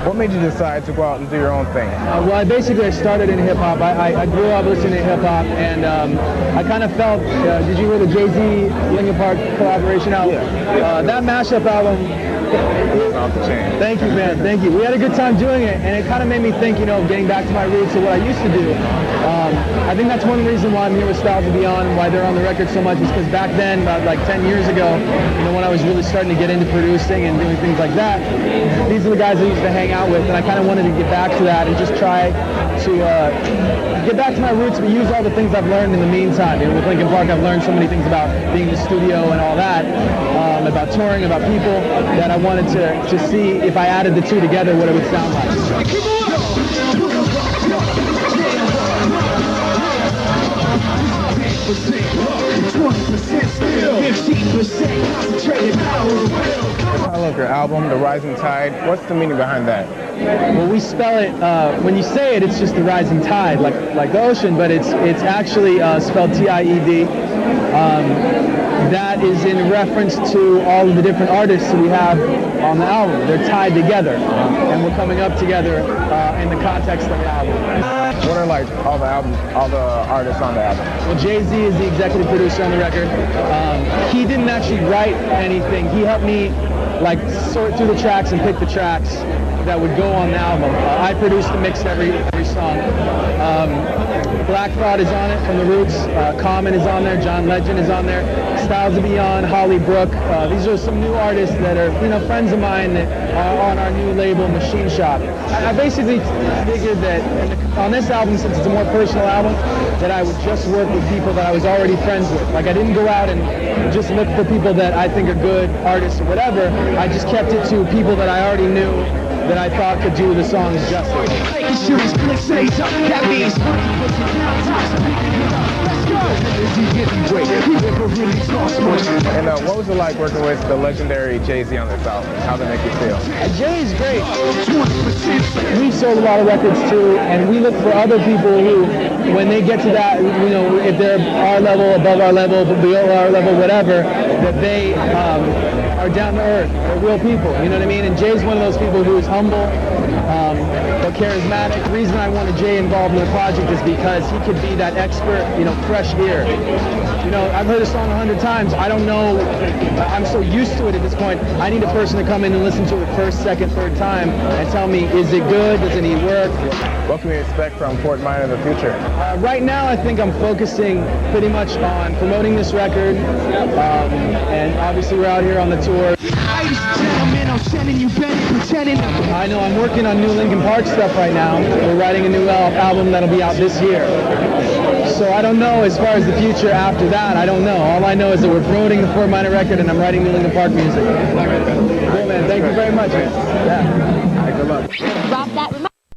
What made you decide to go out and do your own thing? Well, I started in hip-hop. I grew up listening to hip-hop, and I kind of felt, did you hear the Jay-Z Linkin Park collaboration album? Yeah. That mashup album, Off the chain. thank you, man, thank you. We had a good time doing it, and it kind of made me think, getting back to my roots of what I used to do. I think that's one reason why I'm here with Styles and Beyond, why they're on the record so much, is because back then, about like 10 years ago, when I was really starting to get into producing and doing things like that, these are the guys I used to hang out with, and I kind of wanted to get back to that and just try to get back to my roots, but use all the things I've learned in the meantime. With Linkin Park, I've learned so many things about being in the studio and all that, about touring, about people, that I wanted to see if I added the two together, what it would sound like. I love your album, The Rising Tide. What's the meaning behind that? Well, we spell it, when you say it, it's just the rising tide, like the ocean, but it's actually spelled T-I-E-D. That is in reference to all of the different artists we have on the album. They're tied together, and we're coming up together in the context of the album. What are like all the artists on the album? Well, Jay-Z is the executive producer on the record. He didn't actually write anything. He helped me sort through the tracks and pick the tracks that would go on the album. I produced and mixed every song. Black Thought is on it from The Roots. Common is on there. John Legend is on there. Styles and Beyond, Holly Brook. These are some new artists that are friends of mine that are on our new label, Machine Shop. I basically figured that on this album, since it's a more personal album, that I would just work with people that I was already friends with. I didn't go out and just look for people that I think are good artists or whatever. I just kept it to people that I already knew that I thought could do the songs justice. And what was it like working with the legendary Jay-Z on this album? How did it make you feel? Jay's great. We've sold a lot of records too, and we look for other people who, when they get to that, if they're our level, above our level, below our level, whatever, that they are down to earth. They're real people, you know what I mean? And Jay's one of those people who is humble, but charismatic. The reason I wanted Jay involved in the project is because he could be that expert, fresh ear. I've heard a song 100 times. I don't know. I'm so used to it at this point. I need a person to come in and listen to it first, second, third time and tell me, is it good? Does it need work? What can we expect from Port Minor in the future? Right now, I think I'm focusing pretty much on promoting this record, and obviously we're out here on the tour. I know I'm working on new Linkin Park stuff right now. We're writing a new album that'll be out this year. So I don't know as far as the future after that. I don't know. All I know is that we're promoting the Port Minor record and I'm writing new Linkin Park music.